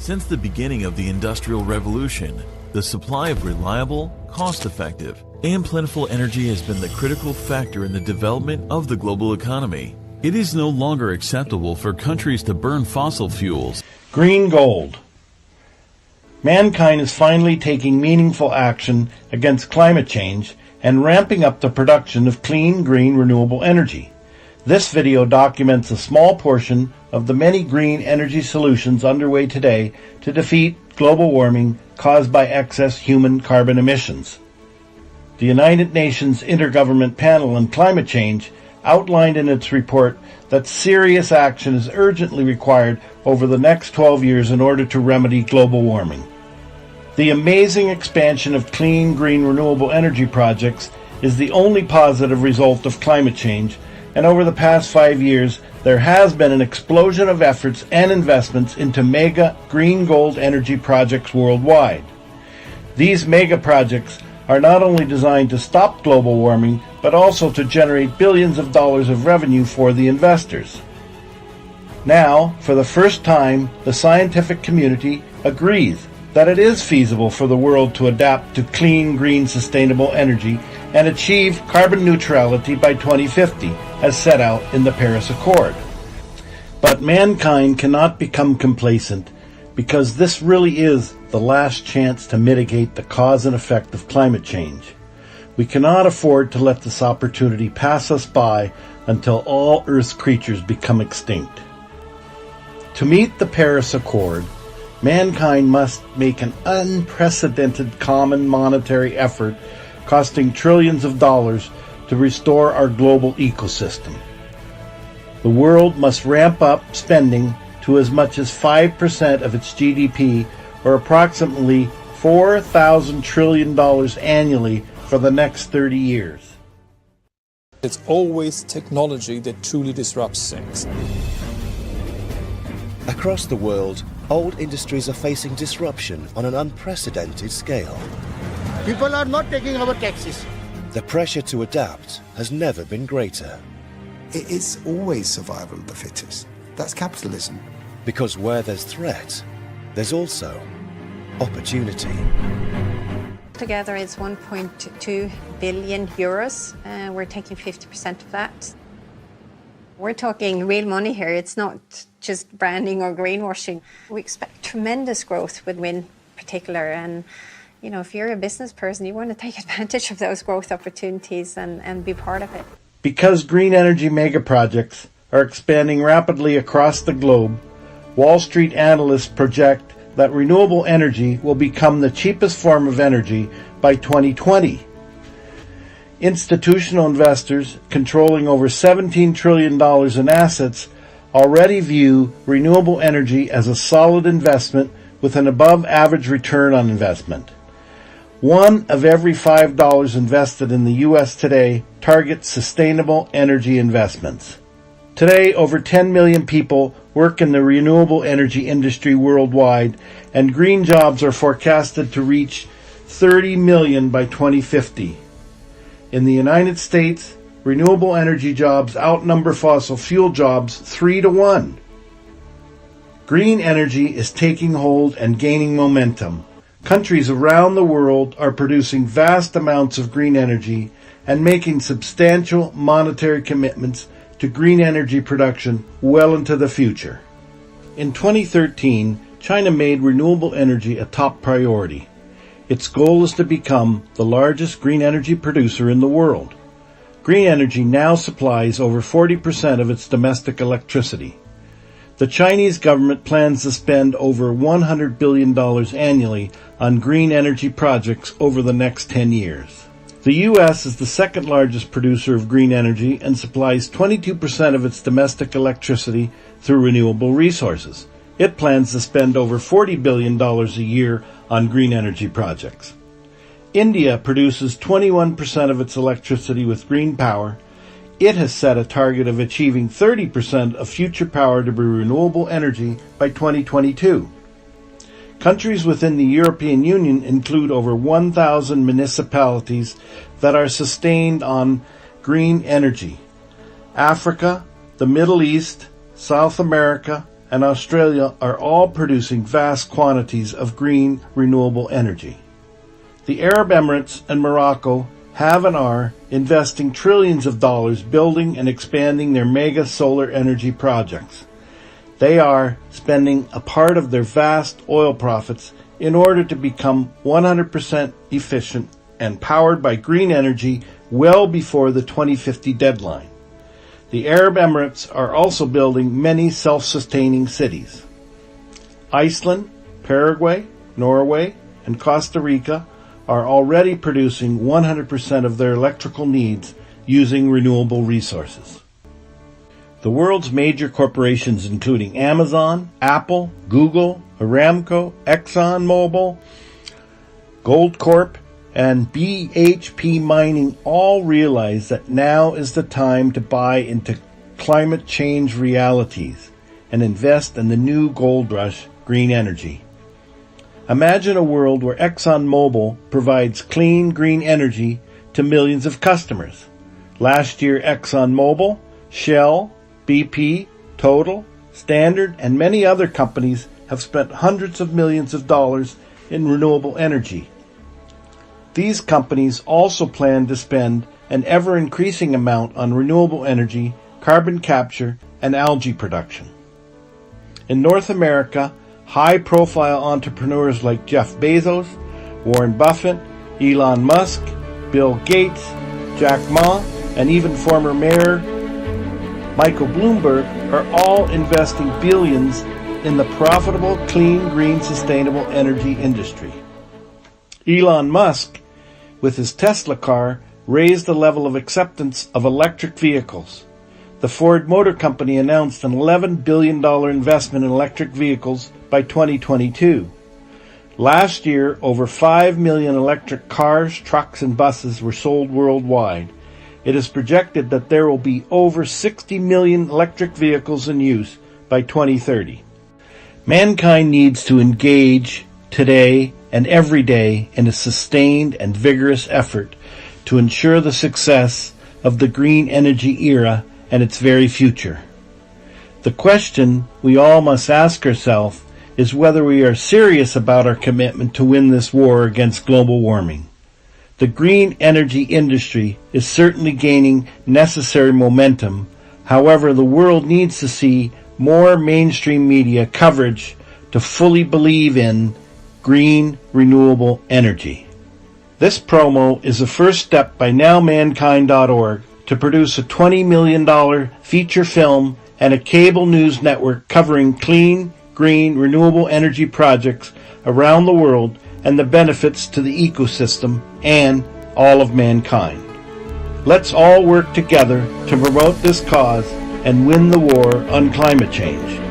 Since the beginning of the Industrial Revolution, the supply of reliable, cost-effective, and plentiful energy has been the critical factor in the development of the global economy. It is no longer acceptable for countries to burn fossil fuels. Green gold. Mankind is finally taking meaningful action against climate change and ramping up the production of clean, green, renewable energy. This video documents a small portion of the many green energy solutions underway today to defeat global warming caused by excess human carbon emissions. The United Nations Intergovernmental Panel on Climate Change outlined in its report that serious action is urgently required over the next 12 years in order to remedy global warming. The amazing expansion of clean, green, renewable energy projects is the only positive result of climate change, and over the past 5 years, there has been an explosion of efforts and investments into mega green gold energy projects worldwide. These mega projects are not only designed to stop global warming, but also to generate billions of dollars of revenue for the investors. Now, for the first time, the scientific community agrees that it is feasible for the world to adapt to clean, green, sustainable energy and achieve carbon neutrality by 2050, as set out in the Paris Accord. But mankind cannot become complacent, because this really is the last chance to mitigate the cause and effect of climate change. We cannot afford to let this opportunity pass us by until all Earth's creatures become extinct. To meet the Paris Accord, mankind must make an unprecedented common monetary effort costing trillions of dollars to restore our global ecosystem. The world must ramp up spending to as much as 5% of its GDP, or approximately $4,000 trillion annually for the next 30 years. It's always technology that truly disrupts things. Across the world, old industries are facing disruption on an unprecedented scale. People are not taking our taxes. The pressure to adapt has never been greater. It is always survival of the fittest. That's capitalism. Because where there's threat, there's also opportunity. Together it's 1.2 billion euros. We're taking 50% of that. We're talking real money here. It's not just branding or greenwashing. We expect tremendous growth with wind in particular. And you know, if you're a business person, you want to take advantage of those growth opportunities and be part of it. Because green energy megaprojects are expanding rapidly across the globe, Wall Street analysts project that renewable energy will become the cheapest form of energy by 2020. Institutional investors controlling over $17 trillion in assets already view renewable energy as a solid investment with an above-average return on investment. 1 of every $5 invested in the U.S. today targets sustainable energy investments. Today, over 10 million people work in the renewable energy industry worldwide, and green jobs are forecasted to reach 30 million by 2050. In the United States, renewable energy jobs outnumber fossil fuel jobs 3-to-1. Green energy is taking hold and gaining momentum. Countries around the world are producing vast amounts of green energy and making substantial monetary commitments to green energy production well into the future. In 2013, China made renewable energy a top priority. Its goal is to become the largest green energy producer in the world. Green energy now supplies over 40% of its domestic electricity. The Chinese government plans to spend over $100 billion annually on green energy projects over the next 10 years. The U.S. is the second largest producer of green energy and supplies 22% of its domestic electricity through renewable resources. It plans to spend over $40 billion a year on green energy projects. India produces 21% of its electricity with green power. It has set a target of achieving 30% of future power to be renewable energy by 2022. Countries within the European Union include over 1,000 municipalities that are sustained on green energy. Africa, the Middle East, South America, and Australia are all producing vast quantities of green, renewable energy. The Arab Emirates and Morocco have and are investing trillions of dollars building and expanding their mega solar energy projects. They are spending a part of their vast oil profits in order to become 100% efficient and powered by green energy well before the 2050 deadline. The Arab Emirates are also building many self-sustaining cities. Iceland, Paraguay, Norway, and Costa Rica are already producing 100% of their electrical needs using renewable resources. The world's major corporations including Amazon, Apple, Google, Aramco, ExxonMobil, Goldcorp, and BHP Mining all realize that now is the time to buy into climate change realities and invest in the new gold rush, green energy. Imagine a world where ExxonMobil provides clean, green energy to millions of customers. Last year, ExxonMobil, Shell, BP, Total, Standard, and many other companies have spent hundreds of millions of dollars in renewable energy. These companies also plan to spend an ever-increasing amount on renewable energy, carbon capture, and algae production. In North America, high-profile entrepreneurs like Jeff Bezos, Warren Buffett, Elon Musk, Bill Gates, Jack Ma, and even former Mayor Michael Bloomberg are all investing billions in the profitable, clean, green, sustainable energy industry. Elon Musk, with his Tesla car, raised the level of acceptance of electric vehicles. The Ford Motor Company announced an $11 billion investment in electric vehicles by 2022. Last year, over 5 million electric cars, trucks, and buses were sold worldwide. It is projected that there will be over 60 million electric vehicles in use by 2030. Mankind needs to engage today and every day in a sustained and vigorous effort to ensure the success of the green energy era and its very future. The question we all must ask ourselves is whether we are serious about our commitment to win this war against global warming. The green energy industry is certainly gaining necessary momentum. However, the world needs to see more mainstream media coverage to fully believe in green, renewable energy. This promo is the first step by NowMankind.org to produce a $20 million feature film and a cable news network covering clean, green, renewable energy projects around the world and the benefits to the ecosystem and all of mankind. Let's all work together to promote this cause and win the war on climate change.